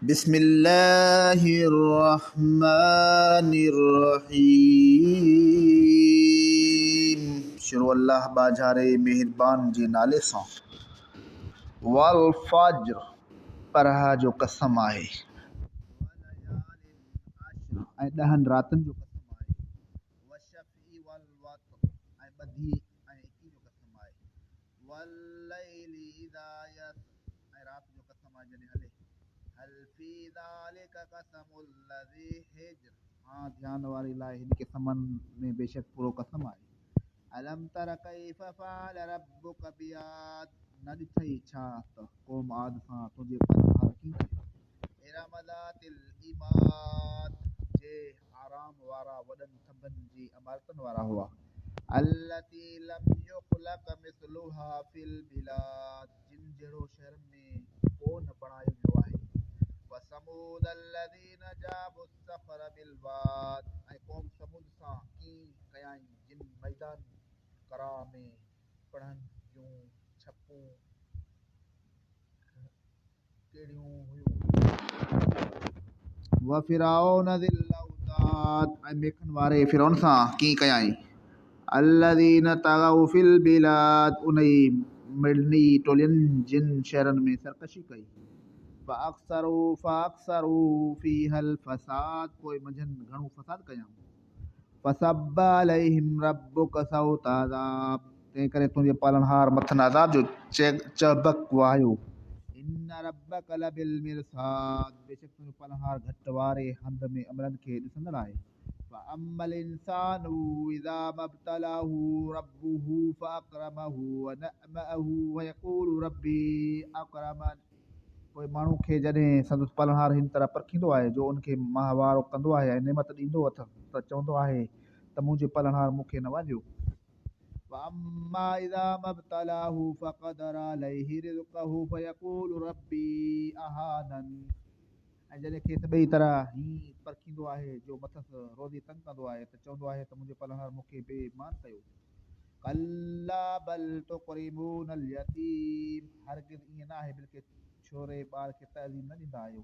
बिस्मिल्लाहिर्रहमानिर्रहीम। शुरू अल्लाह बाजारे मेहरबान जे नाले सां। वल फज्र परहा जो कसम आहे, ऐं ॾहनि रातनि जो कसम आहे, वशफ़ी वल वतर ऐं ॿधी ऐं एकी जो कसम आहे, वल्लैलि इज़ा यसर ऐं राति जो कसम आहे जॾहिं हले, हल फी ज़ालिका क़समुल लज़ी हिज्र हाँ ध्यान वारे लाइ हिन क़समन में बेशक पूरो कसम आहे। अलम तर कैफ़ फ़अल रब्बुक बिआद न ॾिठई छा त क़ौम आद सां तुंहिंजे परवरदिगार कीअं कयो। इरम ज़ातिल इमाद जे आराम वारा वॾनि थंभनि जी इमारतनि वारा हुआ। अल्लती लम युख़लक़ मिस्लुहा फ़िल बिलाद जिन जहिड़ो शहरनि में कोन बणायो वियो आहे। वसमूद अल्लज़ीन जाबु सफ़र बिलवाद ऐं क़ौम समूद सां कीअं कयाई जिन मैदान करा में पढ़नि जूं छपूं कहिड़ियूं हुयूं। व फ़िरऔन ज़िल औताद ऐं मेखनि वारे फ़िरौन सां कीअं कयाई। अल्लज़ीन तग़ौ फ़िल बिलाद उन्हई मिड़नी टोलियुनि जिन शहरनि में सरकशी कई। फ़अक्सरू फ़ीहल फ़साद पोइ मंझंदि घणो फ़साद कयाऊं। फ़सब्ब अलैहिम रब्बुक सौत अज़ाब तंहिं करे तुंहिंजे पालनहार मथनि अज़ाब जो चबक वाहियो। इन्न रब्बक लबिल मिरसाद बेशक तुंहिंजो पालनहार घटि वारे हंध में अमलनि खे ॾिसंदड़ आहे। फ़अम्मल इंसानु इज़ा मब्तलाहु रब्बुहु फ़अकरमहु वनअमहु वयक़ूलु रब्बी अकरमन पोइ माण्हू खे जॾहिं संदसि पालनहार हिन तरह परखींदो आहे जो उनखे माहवारो कंदो आहे ऐं नेमत ॾींदो अथसि त चवंदो आहे त मुंहिंजे पालनहार मूंखे नवाज़ियो। वअम्मा इज़ा मब्तलाहु फ़क़दर अलैहि रिज़्क़हु फ़यक़ूलु रब्बी अहानन ऐं जॾहिं खेसि ॿई तरह हीअं परखींदो आहे जो मथसि रोज़ी तंग कंदो आहे त चवंदो आहे त मुंहिंजे पालनहार मूंखे बेईमान कयो। कल्ला बल तुक़रिमूनल यतीम हरगिज़ ईअं न आहे बल्कि छोरे ॿार खे तइज़ीम न ॾींदा आहियो।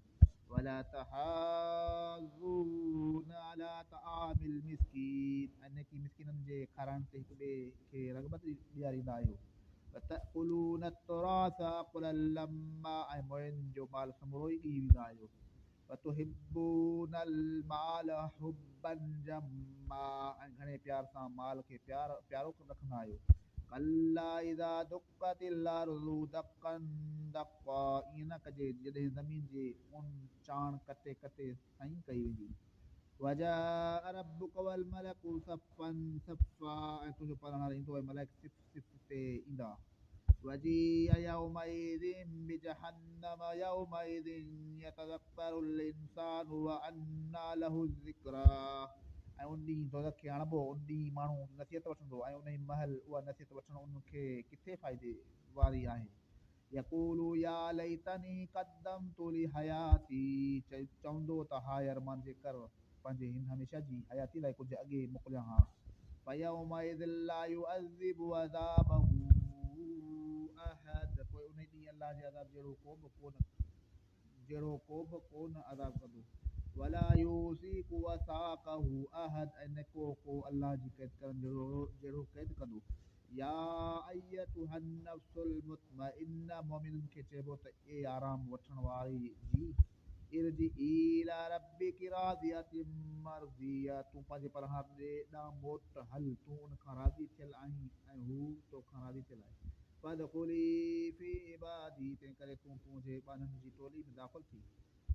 वला तहाज़ून अला तआमिल मिस्कीन ऐं नेकी मिस्कीननि जे खाराइण ते हिक ॿिए खे रग़बत ॾियारींदा आहियो। वतअकुलून तुरास अकुलन लम्मा ऐं मोयनि जो माल समूरो ई ॾी वेंदा आहियो। वतुहिब्बूनल माल हुब्बन जम्मा ऐं घणे प्यार सां माल खे प्यारो रखंदा आहियो। कल्ला इज़ा दुक्कतिल अर्ज़ु दक्कन दक्का ईअं न कजे जॾहिं ज़मीन जे उन चाण कटे कटे साईं कई वेंदी। वजाअ रब्बुक वल मलकु सफ़न सफ़ा ऐं तुंहिंजो पालनहार ईंदो ऐं मलाइक सिफ़ सिफ़ ते ईंदा। वजीअ यौमइज़िन बिजहन्नम यौमइज़िन यतज़क्करुल इंसानु व अन्ना लहु ज़िक्रा ऐं उन ॾींहुं दोज़ख खे आणिबो उन ॾींहुं माण्हू नसीहत वठंदो ऐं उन महल उहा नसीहत वठणु उनखे किथे फ़ाइदे वारी आहे। यक़ूलु या लैतनी क़द्दमतु लिहयाती चवंदो त हाय अरमान जे कर पंहिंजे हिन हमेशह जी हयाती लाइ कुझु अॻे मोकिलिया हा। फ़यौमइज़िन ला युअज़्ज़िबु अज़ाबहु अहद पोइ उन ॾींहुं अल्लाह जे अज़ाब जहिड़ो को बि कोन अज़ाब कंदो। वला यूसीकु वसाक़हु अहद ऐं न को अल्लाह जी क़ैद करण जहिड़ो क़ैद कंदो। या अय्यतुहन नफ्सुल मुतमइन्ना मोमिननि खे चइबो त ए आराम वठण वारी जी इरजिई इला रब्बिकी राज़ियतिम मर्ज़िया तूं पंहिंजे पालनहार ॾांहुं मोट हल तूं उन खां राज़ी थियल आहीं ऐं हू तोखां राज़ी थियल आहे। फदख़ुली फी इबादी तंहिं करे तूं मुंहिंजे ॿारनि जी टोली में दाख़िल थी।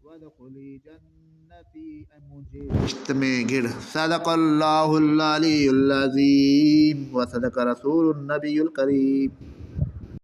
वदख़ुली जन्नती ऐं मुंहिंजे बिश्त में घिड़। सदक़ल्लाहुल अलीयुल अज़ीम व सदक़ रसूलुन नबियुल करीम।